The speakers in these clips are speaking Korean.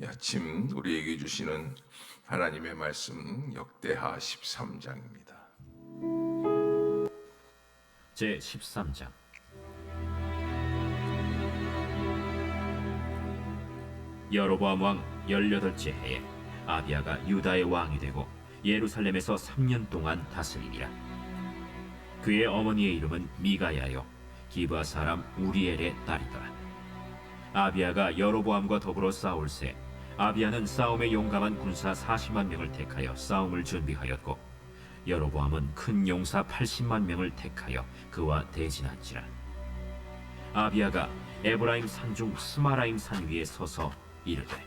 이 아침 우리에게 주시는 하나님의 말씀 역대하 13장입니다. 제 13장. 여로보암 왕 18째 해에 아비야가 유다의 왕이 되고 예루살렘에서 3년 동안 다스리니라. 그의 어머니의 이름은 미가야요 기브아 사람 우리엘의 딸이더라. 아비야가 여로보암과 더불어 싸울새 아비야는 싸움에 용감한 군사 40만 명을 택하여 싸움을 준비하였고 여로보암은 큰 용사 80만 명을 택하여 그와 대진한지라. 아비야가 에브라임 산중 스마라임 산 위에 서서 이르되,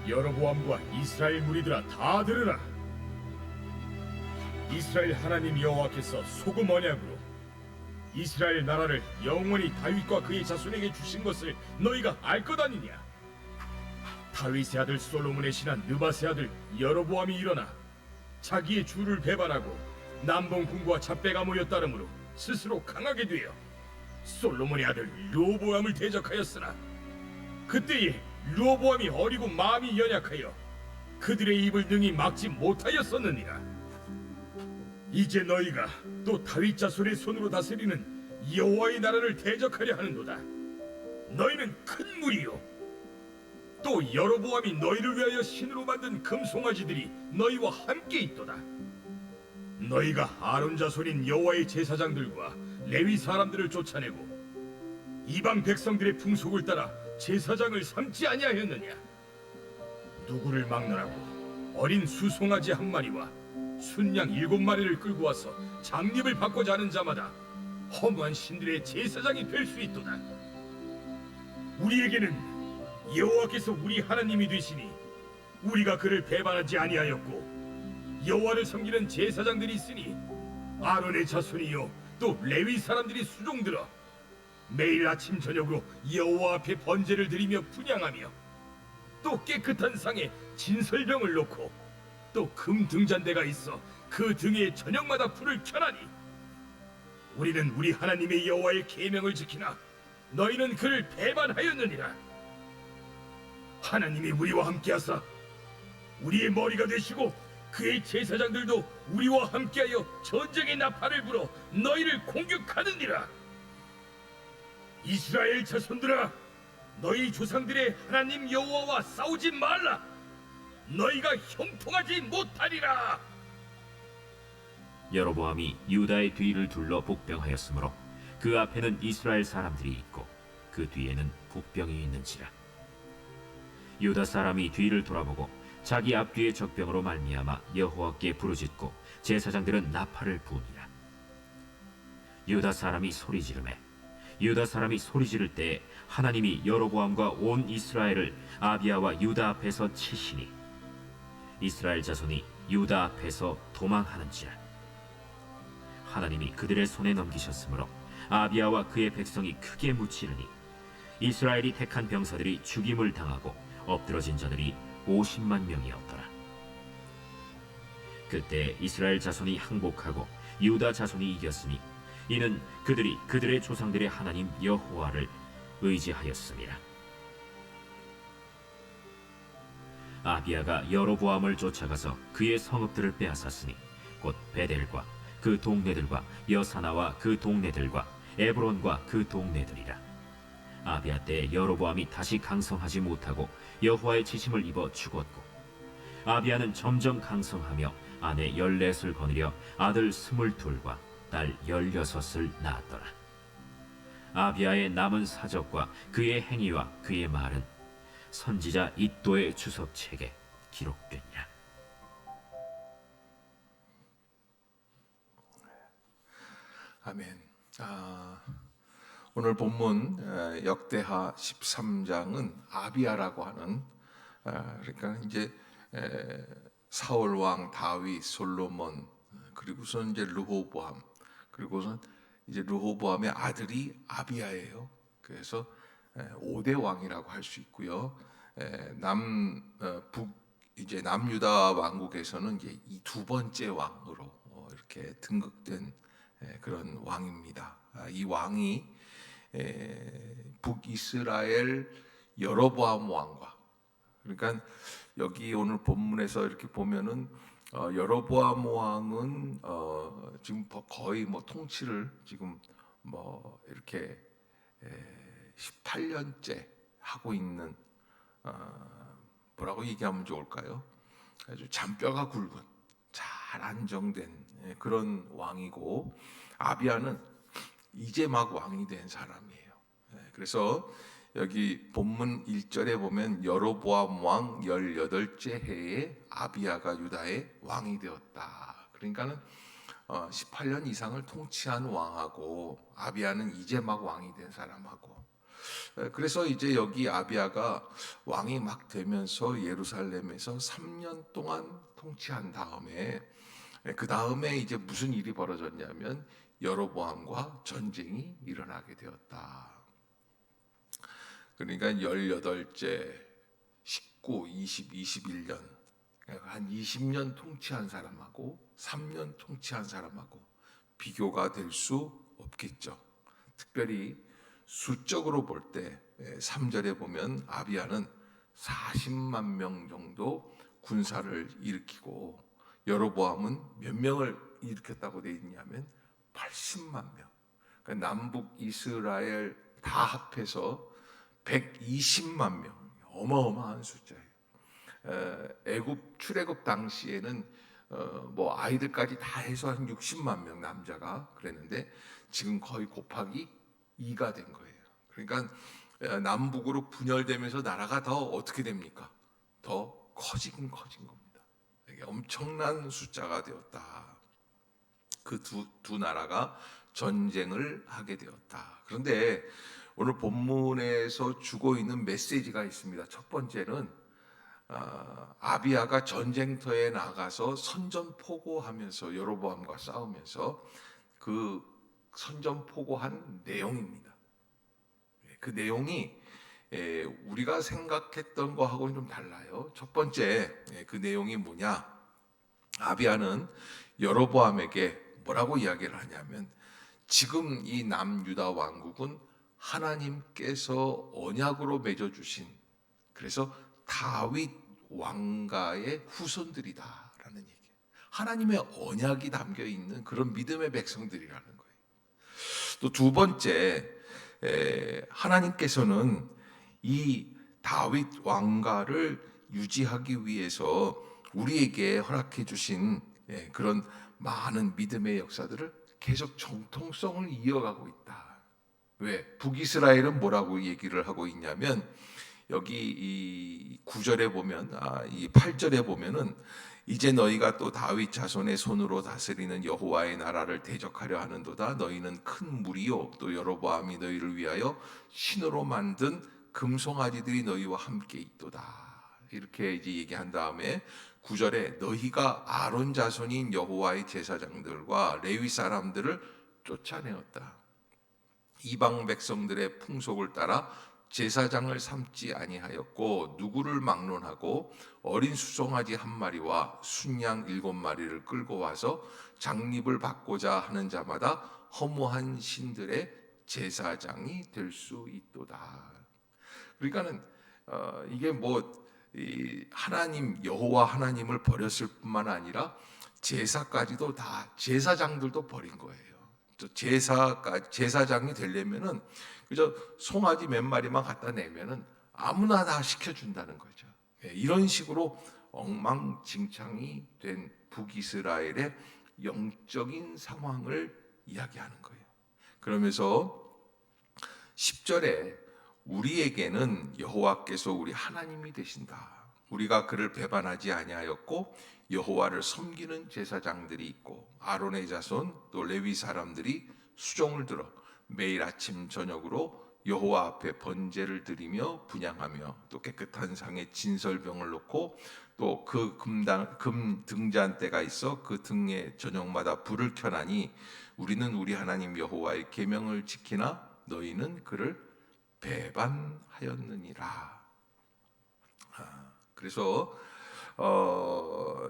여로보암과 이스라엘 무리들아 다 들으라. 이스라엘 하나님 여호와께서 소금 언약으로 이스라엘 나라를 영원히 다윗과 그의 자손에게 주신 것을 너희가 알 것 아니냐? 다윗의 아들 솔로몬의 신한 느밧의 아들 여로보암이 일어나 자기의 주를 배반하고 남봉군과 잡배가 모여 따름으로 스스로 강하게 되어 솔로몬의 아들 르호보암을 대적하였으나 그때에 르호보암이 어리고 마음이 연약하여 그들의 입을 능히 막지 못하였었느니라. 이제 너희가 또 다윗 자손의 손으로 다스리는 여호와의 나라를 대적하려 하는도다. 너희는 큰 무리요, 또 여로보암이 너희를 위하여 신으로 만든 금송아지들이 너희와 함께 있도다. 너희가 아론 자손인 여호와의 제사장들과 레위 사람들을 쫓아내고 이방 백성들의 풍속을 따라 제사장을 삼지 아니하였느냐? 누구를 막느라고 어린 수송아지 한 마리와 순양 7마리를 끌고 와서 장립을 받고자 하는 자마다 허무한 신들의 제사장이 될 수 있도다. 우리에게는 여호와께서 우리 하나님이 되시니 우리가 그를 배반하지 아니하였고 여호와를 섬기는 제사장들이 있으니 아론의 자손이요 또 레위 사람들이 수종들어 매일 아침 저녁으로 여호와 앞에 번제를 드리며 분향하며 또 깨끗한 상에 진설병을 놓고 또 금 등잔대가 있어 그 등에 저녁마다 불을 켜나니 우리는 우리 하나님의 여호와의 계명을 지키나 너희는 그를 배반하였느니라. 하나님이 우리와 함께하사 우리의 머리가 되시고 그의 제사장들도 우리와 함께하여 전쟁의 나팔을 불어 너희를 공격하느니라. 이스라엘 자손들아, 너희 조상들의 하나님 여호와와 싸우지 말라. 너희가 형통하지 못하리라. 여로보암이 유다의 뒤를 둘러 복병하였으므로 그 앞에는 이스라엘 사람들이 있고 그 뒤에는 복병이 있는지라. 유다 사람이 뒤를 돌아보고 자기 앞뒤의 적병으로 말미암아 여호와께 부르짖고 제사장들은 나팔을 부으니라. 유다 사람이 소리 지르매 유다 사람이 소리 지를 때에 하나님이 여로보암과 온 이스라엘을 아비야와 유다 앞에서 치시니 이스라엘 자손이 유다 앞에서 도망하는지라. 하나님이 그들의 손에 넘기셨으므로 아비야와 그의 백성이 크게 무치르니 이스라엘이 택한 병사들이 죽임을 당하고 엎드러진 자들이 50만 명이었더라. 그때 이스라엘 자손이 항복하고 유다 자손이 이겼으니 이는 그들이 그들의 조상들의 하나님 여호와를 의지하였음이라. 아비야가 여로보암을 쫓아가서 그의 성읍들을 빼앗았으니 곧 베델과 그 동네들과 여사나와 그 동네들과 에브론과 그 동네들이라. 아비야 때 여로보암이 다시 강성하지 못하고 여호와의 지심을 입어 죽었고 아비야는 점점 강성하며 아내 14을 거느려 아들 22과 딸 16을 낳았더라. 아비야의 남은 사적과 그의 행위와 그의 말은 선지자 iddo의 주석책에 기록되니라. 아멘. 오늘 본문 역대하 13장은 아비야라고 하는 그러니까 이제 사울 왕 다윗 솔로몬 그리고선 이제 르호보암 그리고선 이제 르호보암의 아들이 아비야예요. 그래서 5대 왕이라고 할 수 있고요. 이제 남유다 왕국에서는 이제 이 두 번째 왕으로 이렇게 등극된 그런 왕입니다. 이 왕이 북이스라엘 여로보암 왕과 그러니까 여기 오늘 본문에서 이렇게 보면은 여로보암 왕은 지금 거의 뭐 통치를 지금 뭐 이렇게 18년째 하고 있는, 뭐라고 얘기하면 좋을까요? 아주 잔뼈가 굵은 잘 안정된 그런 왕이고, 아비야는 이제 막 왕이 된 사람이에요. 그래서 여기 본문 1절에 보면 여로보암 왕 18째 해에 아비야가 유다의 왕이 되었다. 그러니까는 18년 이상을 통치한 왕하고, 아비야는 이제 막 왕이 된 사람하고, 그래서 이제 여기 아비야가 왕이 막 되면서 예루살렘에서 3년 동안 통치한 다음에, 그 다음에 이제 무슨 일이 벌어졌냐면 여로보암과 전쟁이 일어나게 되었다. 그러니까 18째, 19, 20, 21년, 한 20년 통치한 사람하고 3년 통치한 사람하고 비교가 될 수 없겠죠. 특별히 수적으로 볼 때 3절에 보면 아비야는 40만 명 정도 군사를 일으키고, 여로보암은 몇 명을 일으켰다고 되어 있냐면 80만 명. 그러니까 남북 이스라엘 다 합해서 120만 명, 어마어마한 숫자예요. 애굽 출애굽 당시에는 뭐 아이들까지 다 해서 한 60만 명 남자가 그랬는데, 지금 거의 곱하기 2가 된 거예요. 그러니까 남북으로 분열되면서 나라가 더 어떻게 됩니까? 더 커진 겁니다. 이게 엄청난 숫자가 되었다. 그 두 나라가 전쟁을 하게 되었다. 그런데 오늘 본문에서 주고 있는 메시지가 있습니다. 첫 번째는 아비야가 전쟁터에 나가서 선전포고하면서 여로보암과 싸우면서 그 선전포고한 내용입니다. 그 내용이 우리가 생각했던 거하고는 좀 달라요. 첫 번째, 그 내용이 뭐냐? 아비야는 여로보암에게 뭐라고 이야기를 하냐면, 지금 이 남유다 왕국은 하나님께서 언약으로 맺어주신, 그래서 다윗 왕가의 후손들이다라는 얘기예요. 하나님의 언약이 담겨 있는 그런 믿음의 백성들이라는 거예요. 또 두 번째, 하나님께서는 이 다윗 왕가를 유지하기 위해서 우리에게 허락해 주신 그런 많은 믿음의 역사들을 계속 정통성을 이어가고 있다. 왜? 북이스라엘은 뭐라고 얘기를 하고 있냐면, 여기 이 9절에 보면, 이 8절에 보면은, 이제 너희가 또 다윗 자손의 손으로 다스리는 여호와의 나라를 대적하려 하는도다. 너희는 큰 무리요, 또 여로보암이 너희를 위하여 신으로 만든 금송아지들이 너희와 함께 있도다. 이렇게 이제 얘기한 다음에 9절에 너희가 아론 자손인 여호와의 제사장들과 레위 사람들을 쫓아내었다. 이방 백성들의 풍속을 따라 제사장을 삼지 아니하였고, 누구를 막론하고 어린 수송아지 한 마리와 순양 7마리를 끌고 와서 장립을 받고자 하는 자마다 허무한 신들의 제사장이 될 수 있도다. 그러니까는 이게 뭐 하나님 여호와 하나님을 버렸을 뿐만 아니라 제사까지도 다, 제사장들도 버린 거예요. 제사장이 되려면은 그저 송아지 몇 마리만 갖다 내면은 아무나 다 시켜준다는 거죠. 이런 식으로 엉망진창이 된 북이스라엘의 영적인 상황을 이야기하는 거예요. 그러면서 10절에 우리에게는 여호와께서 우리 하나님이 되신다. 우리가 그를 배반하지 아니하였고 여호와를 섬기는 제사장들이 있고 아론의 자손 또 레위 사람들이 수종을 들어 매일 아침 저녁으로 여호와 앞에 번제를 드리며 분향하며, 또 깨끗한 상에 진설병을 놓고 또 그 금 등잔대가 있어 그 등에 저녁마다 불을 켜나니, 우리는 우리 하나님 여호와의 계명을 지키나 너희는 그를 배반하였느니라. 그래서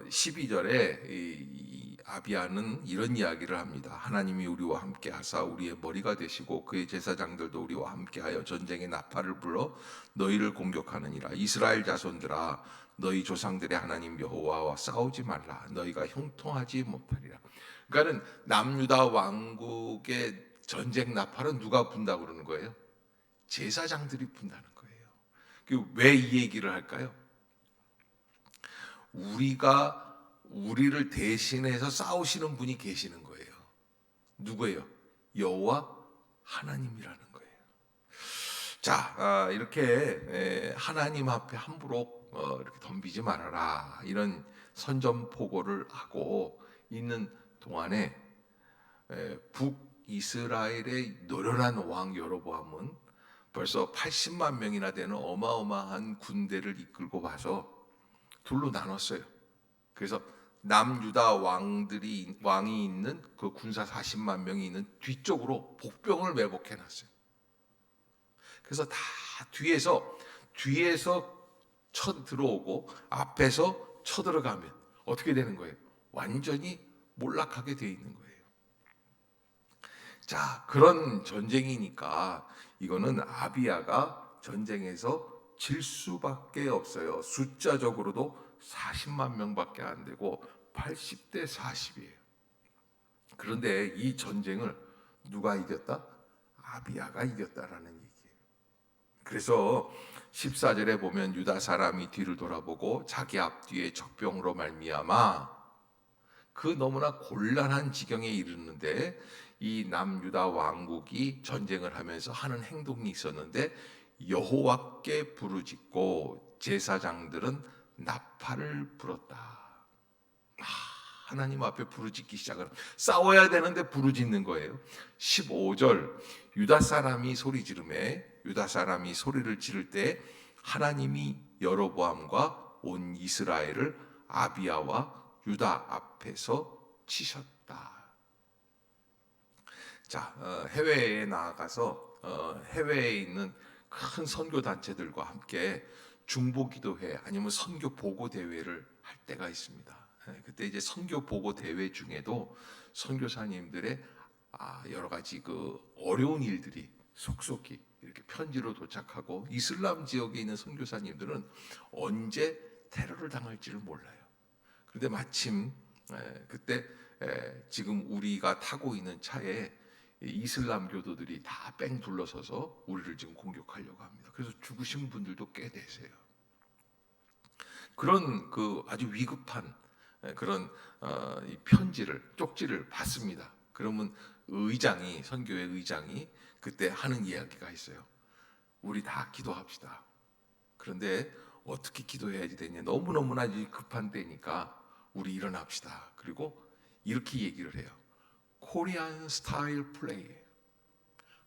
12절에 이 아비야는 이런 이야기를 합니다. 하나님이 우리와 함께 하사 우리의 머리가 되시고 그의 제사장들도 우리와 함께하여 전쟁의 나팔을 불러 너희를 공격하느니라. 이스라엘 자손들아, 너희 조상들의 하나님 여호와와 싸우지 말라. 너희가 형통하지 못하리라. 그러니까는 남유다 왕국의 전쟁 나팔은 누가 분다고 그러는 거예요? 제사장들이 분다는 거예요. 왜 이 얘기를 할까요? 우리를 대신해서 싸우시는 분이 계시는 거예요. 누구예요? 여호와 하나님이라는 거예요. 자, 이렇게 하나님 앞에 함부로 이렇게 덤비지 말아라, 이런 선전포고를 하고 있는 동안에 북이스라엘의 노련한 왕 여로보암은 벌써 80만 명이나 되는 어마어마한 군대를 이끌고 와서 둘로 나눴어요. 그래서 남유다 왕이 있는 그 군사 40만 명이 있는 뒤쪽으로 복병을 매복해 놨어요. 그래서 다 뒤에서 쳐 들어오고 앞에서 쳐 들어가면 어떻게 되는 거예요? 완전히 몰락하게 돼 있는 거예요. 자, 그런 전쟁이니까 이거는 아비야가 전쟁에서 질 수밖에 없어요. 숫자적으로도 40만 명밖에 안 되고 80대 40이에요. 그런데 이 전쟁을 누가 이겼다? 아비야가 이겼다라는 얘기예요. 그래서 14절에 보면 유다 사람이 뒤를 돌아보고 자기 앞뒤에 적병으로 말미암아 그 너무나 곤란한 지경에 이르는데 이 남유다 왕국이 전쟁을 하면서 하는 행동이 있었는데 여호와께 부르짖고 제사장들은 나팔을 불었다. 하나님 앞에 부르짖기 시작을, 싸워야 되는데 부르짖는 거예요. 15절, 유다 사람이 소리 지르매 유다 사람이 소리를 지를 때 하나님이 여로보암과 온 이스라엘을 아비야와 유다 앞에서 치셨다. 자, 해외에 나아가서 해외에 있는 큰 선교 단체들과 함께 중보기도회 아니면 선교 보고 대회를 할 때가 있습니다. 그때 이제 선교 보고 대회 중에도 선교사님들의 여러 가지 그 어려운 일들이 속속히 이렇게 편지로 도착하고, 이슬람 지역에 있는 선교사님들은 언제 테러를 당할지를 몰라요. 그런데 마침 그때 지금 우리가 타고 있는 차에 이슬람 교도들이 다 뺑 둘러서서 우리를 지금 공격하려고 합니다. 그래서 죽으신 분들도 꽤 되세요. 그런 그 아주 위급한 그런 이 쪽지를 받습니다. 그러면 선교회 의장이 그때 하는 이야기가 있어요. 우리 다 기도합시다. 그런데 어떻게 기도해야지 되냐? 너무너무나 급한 때니까 우리 일어납시다. 그리고 이렇게 얘기를 해요. 코리안 스타일 플레이,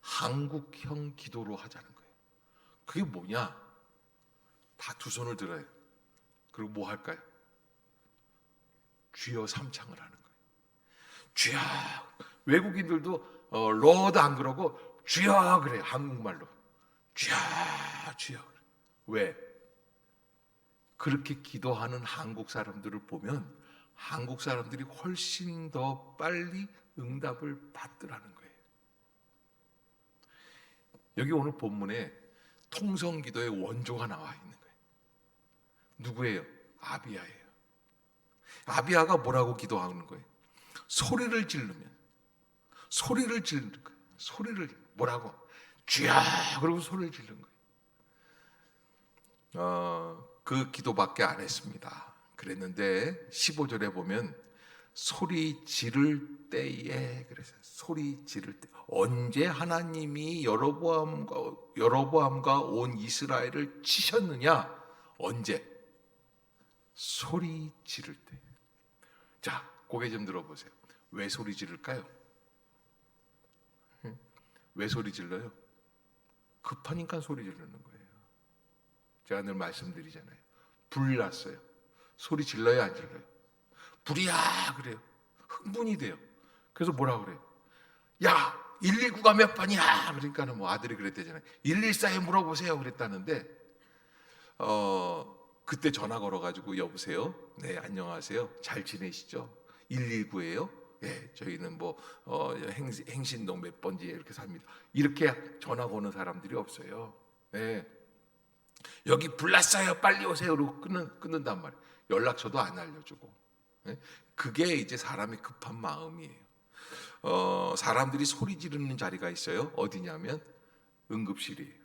한국형 기도로 하자는 거예요. 그게 뭐냐? 다 두 손을 들어요. 그리고 뭐 할까요? 주여 삼창을 하는 거예요. 주여. 외국인들도 로드 안 그러고 주여 그래요. 한국말로 주여 주여. 왜? 그렇게 기도하는 한국 사람들을 보면 한국 사람들이 훨씬 더 빨리 응답을 받더라는 거예요. 여기 오늘 본문에 통성기도의 원조가 나와 있는 거예요. 누구예요? 아비야예요. 아비야가 뭐라고 기도하는 거예요? 소리를 지르는 거예요. 소리를 뭐라고? 주야! 그러고 소리를 지르는 거예요. 그 기도밖에 안 했습니다. 그랬는데 15절에 보면 소리 지를 때에, 그래서 소리 지를 때, 언제 하나님이 여로보암과 온 이스라엘을 치셨느냐? 언제? 소리 지를 때. 자, 고개 좀 들어보세요. 왜 소리 지를까요? 왜 소리 질러요? 급하니까 소리 지르는 거예요. 제가 늘 말씀드리잖아요. 불 났어요. 소리 질러요, 안 질러요? 불이야 그래요. 흥분이 돼요. 그래서 뭐라 그래요? 야, 119가 몇 번이야? 그러니까는 뭐 아들이 그랬대잖아요. 114에 물어보세요 그랬다는데 그때 전화 걸어가지고 여보세요? 네, 안녕하세요. 잘 지내시죠? 119예요? 예, 저희는 뭐 행신동 몇 번지에 이렇게 삽니다. 이렇게 전화 거는 사람들이 없어요. 예. 여기 불났어요. 빨리 오세요. 그러고 끊는단 말이에요. 연락처도 안 알려주고. 예? 그게 이제 사람의 급한 마음이에요. 사람들이 소리 지르는 자리가 있어요. 어디냐면 응급실이에요.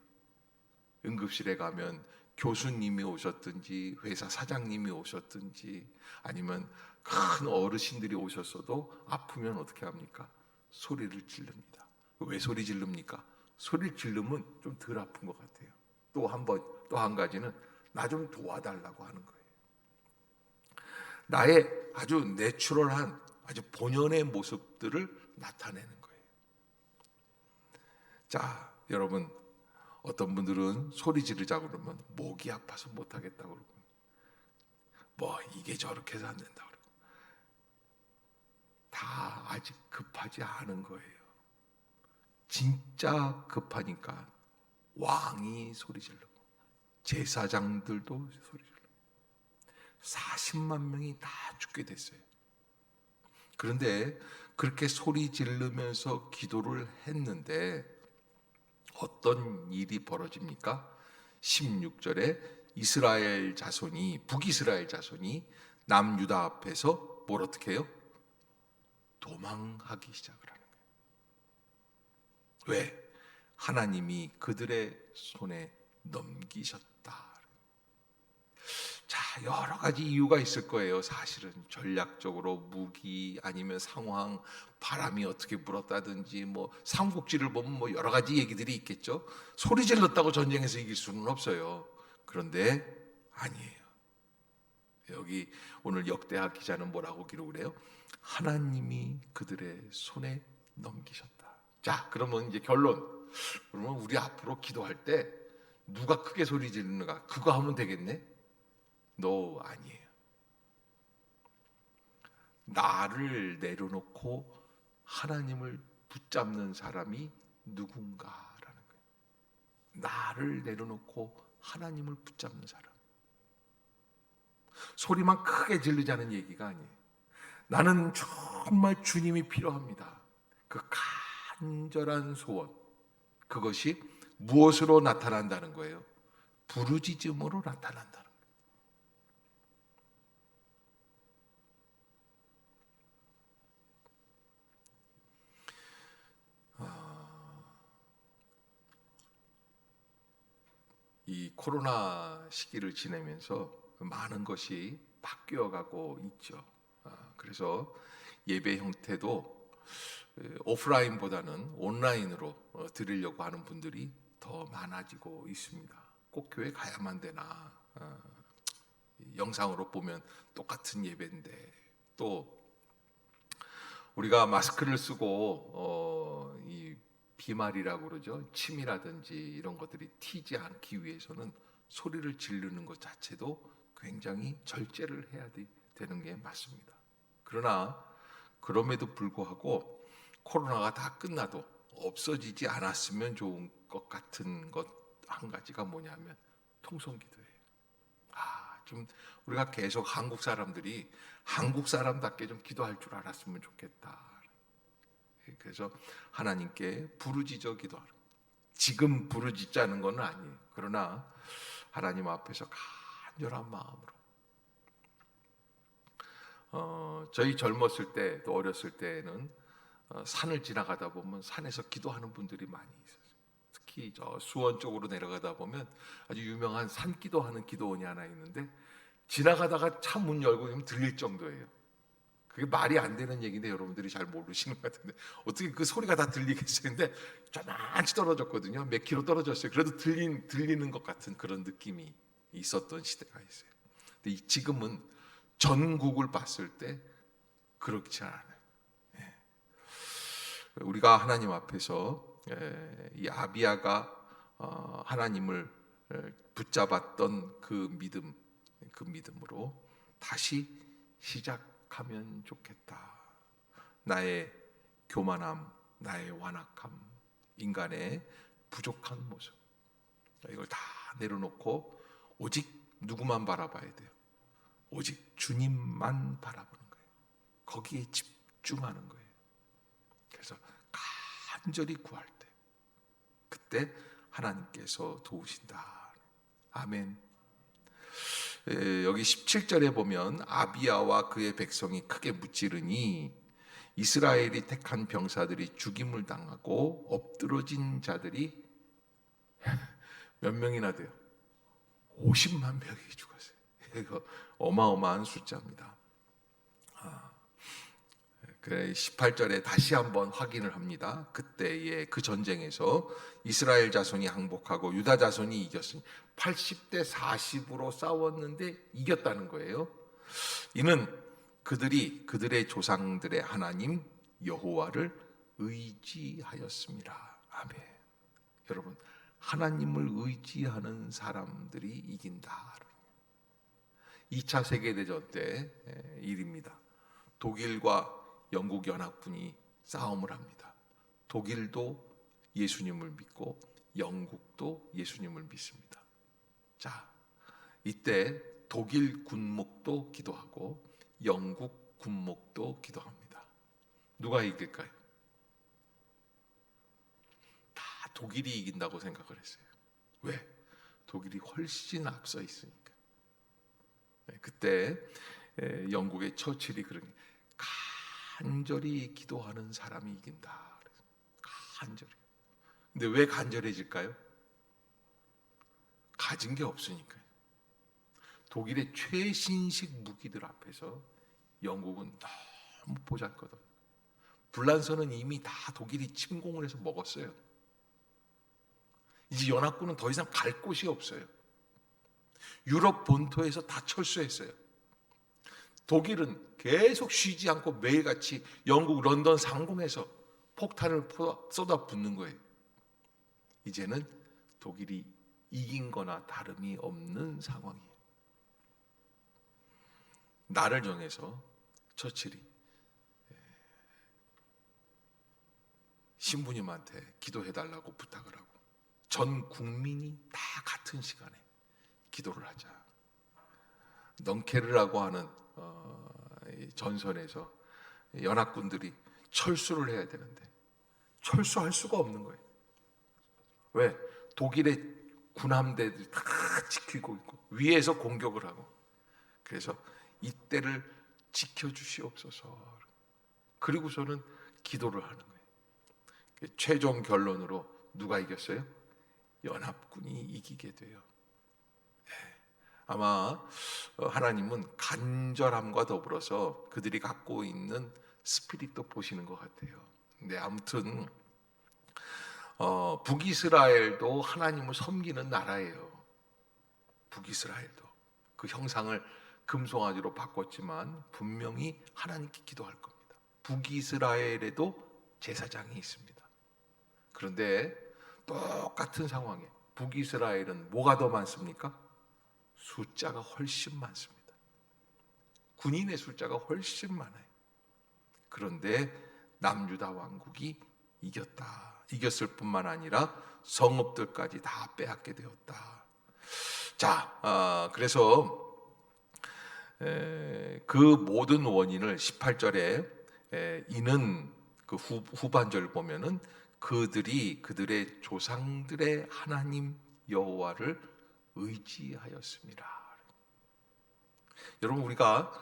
응급실에 가면 교수님이 오셨든지 회사 사장님이 오셨든지 아니면 큰 어르신들이 오셨어도 아프면 어떻게 합니까? 소리를 지릅니다. 왜 소리 지릅니까? 소리를 지르면 좀 덜 아픈 것 같아요. 또 한 가지는 나 좀 도와달라고 하는 거예요. 나의 아주 내추럴한 아주 본연의 모습들을 나타내는 거예요. 자, 여러분, 어떤 분들은 소리 지르자 그러면 목이 아파서 못하겠다고 그러고 뭐 이게 저렇게 해서 안 된다 그러고 다 아직 급하지 않은 거예요. 진짜 급하니까 왕이 소리 지르고 제사장들도 소리 지르고 40만 명이 다 죽게 됐어요. 그런데 그렇게 소리 지르면서 기도를 했는데 어떤 일이 벌어집니까? 16절에 북이스라엘 자손이 남유다 앞에서 뭘 어떻게 해요? 도망하기 시작을 하는 거예요. 왜? 하나님이 그들의 손에 넘기셨다. 자, 여러 가지 이유가 있을 거예요. 사실은 전략적으로 무기 아니면 상황, 바람이 어떻게 불었다든지 뭐 삼국지를 보면 뭐 여러 가지 얘기들이 있겠죠. 소리 질렀다고 전쟁에서 이길 수는 없어요. 그런데 아니에요. 여기 오늘 역대하 기자는 뭐라고 기록을 해요? 하나님이 그들의 손에 넘기셨다. 자, 그러면 이제 결론. 그러면 우리 앞으로 기도할 때 누가 크게 소리 지르는가? 그거 하면 되겠네? No, 아니에요. 나를 내려놓고 하나님을 붙잡는 사람이 누군가라는 거예요. 나를 내려놓고 하나님을 붙잡는 사람. 소리만 크게 지르자는 얘기가 아니에요. 나는 정말 주님이 필요합니다. 그 간절한 소원. 그것이 무엇으로 나타난다는 거예요? 부르짖음으로 나타난다는 거예요. 이 코로나 시기를 지내면서 많은 것이 바뀌어가고 있죠. 그래서 예배 형태도 오프라인보다는 온라인으로 드리려고 하는 분들이 더 많아지고 있습니다. 꼭 교회 가야만 되나? 영상으로 보면 똑같은 예배인데 또 우리가 마스크를 쓰고 이 비말이라고 그러죠. 침이라든지 이런 것들이 튀지 않기 위해서는 소리를 지르는 것 자체도 굉장히 절제를 해야 되는 게 맞습니다. 그러나 그럼에도 불구하고 코로나가 다 끝나도 없어지지 않았으면 좋은 것 같은 것 한 가지가 뭐냐면 통성기도예요. 좀 우리가 계속 한국 사람들이 한국 사람답게 좀 기도할 줄 알았으면 좋겠다. 그래서 하나님께 부르짖어 기도하라. 지금 부르짖자는 건 아니에요. 그러나 하나님 앞에서 간절한 마음으로. 저희 젊었을 때 또 어렸을 때는 산을 지나가다 보면 산에서 기도하는 분들이 많이 있었어요. 특히 저 수원 쪽으로 내려가다 보면 아주 유명한 산 기도하는 기도원이 하나 있는데 지나가다가 차 문 열고 좀 들릴 정도예요. 그게 말이 안 되는 얘기인데 여러분들이 잘 모르시는 것 같은데 어떻게 그 소리가 다 들리겠어요? 근데 조만치 떨어졌거든요. 몇 킬로 떨어졌어요. 그래도 들리는 것 같은 그런 느낌이 있었던 시대가 있어요. 근데 지금은 전국을 봤을 때 그렇지 않아요. 우리가 하나님 앞에서 이 아비야가 하나님을 붙잡았던 그 믿음으로 다시 시작하면 좋겠다. 나의 교만함, 나의 완악함, 인간의 부족한 모습 이걸 다 내려놓고 오직 누구만 바라봐야 돼요? 오직 주님만 바라보는 거예요. 거기에 집중하는 거예요. 그래서 간절히 구할 때, 그때 하나님께서 도우신다. 아멘. 여기 17절에 보면 아비야와 그의 백성이 크게 무찌르니 이스라엘이 택한 병사들이 죽임을 당하고 엎드러진 자들이 몇 명이나 돼요? 50만 명이 죽었어요. 이거 어마어마한 숫자입니다. 그래 18절에 다시 한번 확인을 합니다. 그때의 그 전쟁에서 이스라엘 자손이 항복하고 유다 자손이 이겼으니 80대 40으로 싸웠는데 이겼다는 거예요. 이는 그들이 그들의 조상들의 하나님 여호와를 의지하였습니다. 아멘. 여러분, 하나님을 의지하는 사람들이 이긴다. 2차 세계대전 때 일입니다. 독일과 영국 연합군이 싸움을 합니다. 독일도 예수님을 믿고 영국도 예수님을 믿습니다. 자, 이때 독일 군목도 기도하고 영국 군목도 기도합니다. 누가 이길까요? 다 독일이 이긴다고 생각을 했어요. 왜? 독일이 훨씬 앞서 있으니까. 그때 영국의 처칠이 그러니 간절히 기도하는 사람이 이긴다. 간절히. 근데 왜 간절해질까요? 가진 게 없으니까요. 독일의 최신식 무기들 앞에서 영국은 너무 보잘것없어요. 불란서는 이미 다 독일이 침공을 해서 먹었어요. 이제 연합군은 더 이상 갈 곳이 없어요. 유럽 본토에서 다 철수했어요. 독일은 계속 쉬지 않고 매일같이 영국 런던 상공에서 폭탄을 쏟아붓는 거예요. 이제는 독일이 이긴 거나 다름이 없는 상황이에요. 날을 정해서 처칠이 신부님한테 기도해달라고 부탁을 하고 전 국민이 다 같은 시간에 기도를 하자. 넌케르라고 하는 전선에서 연합군들이 철수를 해야 되는데 철수할 수가 없는 거예요. 왜? 독일의 군함대들이 다 지키고 있고 위에서 공격을 하고, 그래서 이때를 지켜주시옵소서. 그리고서는 기도를 하는 거예요. 최종 결론으로 누가 이겼어요? 연합군이 이기게 돼요. 아마 하나님은 간절함과 더불어서 그들이 갖고 있는 스피릿도 보시는 것 같아요. 근데 아무튼 북이스라엘도 하나님을 섬기는 나라예요. 북이스라엘도 그 형상을 금송아지로 바꿨지만 분명히 하나님께 기도할 겁니다. 북이스라엘에도 제사장이 있습니다. 그런데 똑같은 상황에 북이스라엘은 뭐가 더 많습니까? 숫자가 훨씬 많습니다. 군인의 숫자가 훨씬 많아요. 그런데 남유다 왕국이 이겼다. 이겼을 뿐만 아니라 성읍들까지 다 빼앗게 되었다. 자, 그래서 그 모든 원인을 18절에 이는 그 후반절 보면은 그들이 그들의 조상들의 하나님 여호와를 의지하였습니다. 여러분, 우리가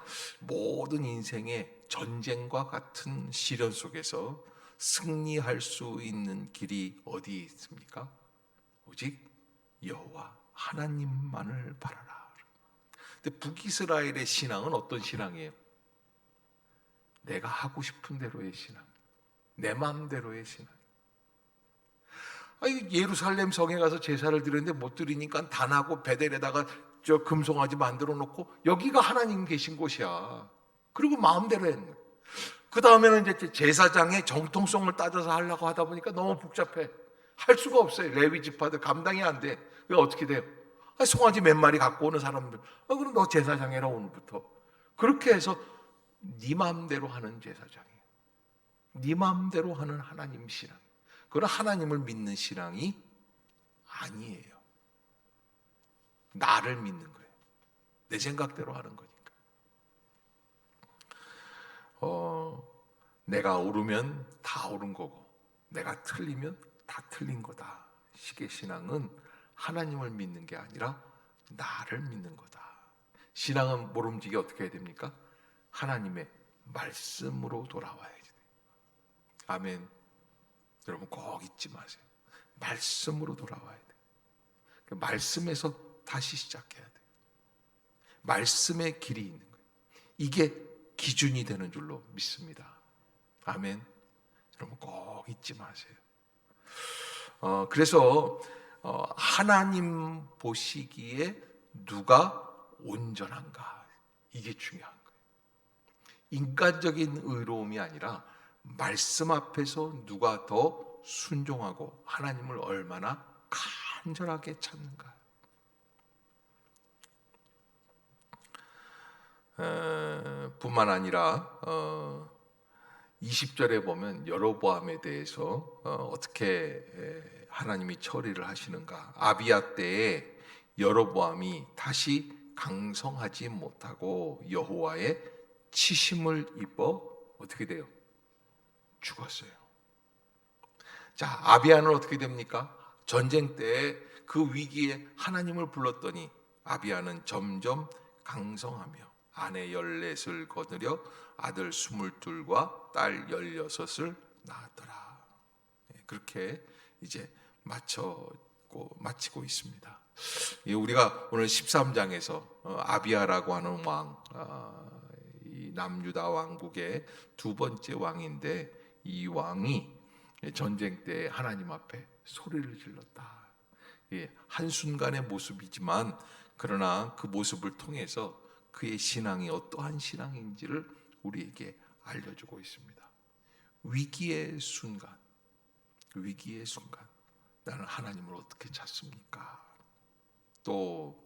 모든 인생의 전쟁과 같은 시련 속에서 승리할 수 있는 길이 어디 있습니까? 오직 여호와 하나님만을 바라라. 근데 북이스라엘의 신앙은 어떤 신앙이에요? 내가 하고 싶은 대로의 신앙, 내 마음대로의 신앙. 예루살렘 성에 가서 제사를 드렸는데 못 드리니까 단하고 베델에다가 저 금송아지 만들어 놓고 여기가 하나님 계신 곳이야. 그리고 마음대로 했는 거예요. 그 다음에는 이제 제사장의 정통성을 따져서 하려고 하다 보니까 너무 복잡해. 할 수가 없어요. 레위 지파들 감당이 안 돼. 왜 어떻게 돼요? 송아지 몇 마리 갖고 오는 사람들. 그럼 너 제사장 해라 오늘부터. 그렇게 해서 네 마음대로 하는 제사장이에요. 네 마음대로 하는 하나님 신앙. 그건 하나님을 믿는 신앙이 아니에요. 나를 믿는 거예요. 내 생각대로 하는 거니까. 내가 오르면 다 오른 거고 내가 틀리면 다 틀린 거다. 식의 신앙은 하나님을 믿는 게 아니라 나를 믿는 거다. 신앙은 모름지기 어떻게 해야 됩니까? 하나님의 말씀으로 돌아와야지 돼요. 아멘. 여러분 꼭 잊지 마세요. 말씀으로 돌아와야 돼요. 말씀에서 다시 시작해야 돼요. 말씀의 길이 있는 거예요. 이게 기준이 되는 줄로 믿습니다. 아멘. 여러분 꼭 잊지 마세요. 그래서 하나님 보시기에 누가 온전한가, 이게 중요한 거예요. 인간적인 의로움이 아니라 말씀 앞에서 누가 더 순종하고 하나님을 얼마나 간절하게 찾는가. 뿐만 아니라 20절에 보면 여로보암에 대해서 어떻게 하나님이 처리를 하시는가. 아비야 때에 여로보암이 다시 강성하지 못하고 여호와의 치심을 입어 어떻게 돼요? 죽었어요. 자, 아비야는 어떻게 됩니까? 전쟁 때 그 위기에 하나님을 불렀더니 아비야는 점점 강성하며 아내 14을 거느려 아들 22과 딸 16을 낳았더라. 그렇게 이제 마치고 있습니다. 우리가 오늘 13장에서 아비야라고 하는 왕, 이 남유다 왕국의 두 번째 왕인데 이 왕이 전쟁 때 하나님 앞에 소리를 질렀다. 한순간의 모습이지만 그러나 그 모습을 통해서 그의 신앙이 어떠한 신앙인지를 우리에게 알려주고 있습니다. 위기의 순간 나는 하나님을 어떻게 찾습니까? 또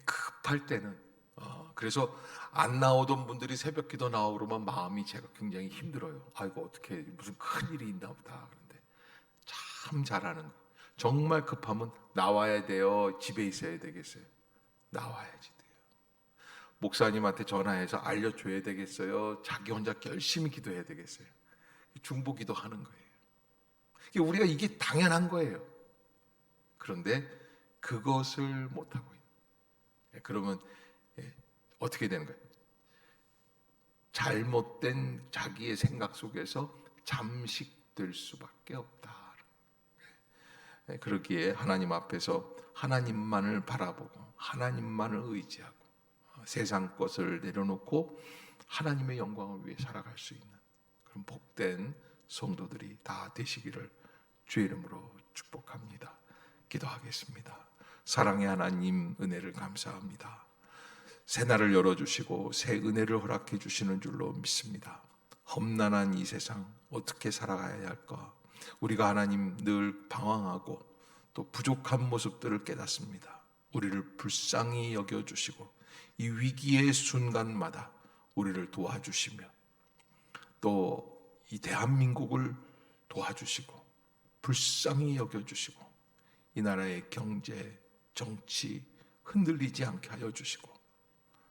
급할 때는 그래서 안 나오던 분들이 새벽기도 나오고 그러면 마음이 제가 굉장히 힘들어요. 아이고 어떻게 무슨 큰일이 있나 보다. 그런데 참 잘하는 거. 정말 급하면 나와야 돼요? 집에 있어야 되겠어요? 나와야지 돼요. 목사님한테 전화해서 알려줘야 되겠어요? 자기 혼자 열심히 기도해야 되겠어요? 중보기도 하는 거예요. 우리가 이게 당연한 거예요. 그런데 그것을 못하고 있는. 그러면 어떻게 되는 거예요? 잘못된 자기의 생각 속에서 잠식될 수밖에 없다. 그러기에 하나님 앞에서 하나님만을 바라보고 하나님만을 의지하고 세상 것을 내려놓고 하나님의 영광을 위해 살아갈 수 있는 그런 복된 성도들이 다 되시기를 주의 이름으로 축복합니다. 기도하겠습니다. 사랑의 하나님, 은혜를 감사합니다. 새 날을 열어주시고 새 은혜를 허락해 주시는 줄로 믿습니다. 험난한 이 세상 어떻게 살아가야 할까? 우리가 하나님 늘 방황하고 또 부족한 모습들을 깨닫습니다. 우리를 불쌍히 여겨주시고 이 위기의 순간마다 우리를 도와주시며 또 이 대한민국을 도와주시고 불쌍히 여겨주시고 이 나라의 경제, 정치 흔들리지 않게 하여 주시고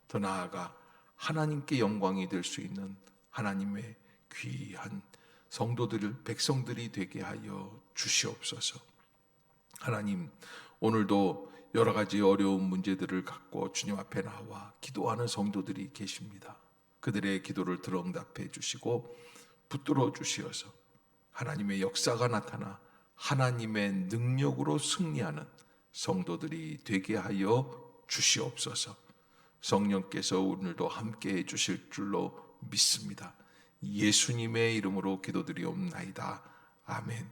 더 나아가 하나님께 영광이 될 수 있는 하나님의 귀한 성도들, 백성들이 되게 하여 주시옵소서. 하나님, 오늘도 여러 가지 어려운 문제들을 갖고 주님 앞에 나와 기도하는 성도들이 계십니다. 그들의 기도를 들응답해 주시고 붙들어 주시어서 하나님의 역사가 나타나 하나님의 능력으로 승리하는 성도들이 되게 하여 주시옵소서. 성령께서 오늘도 함께해 주실 줄로 믿습니다. 예수님의 이름으로 기도드리옵나이다. 아멘.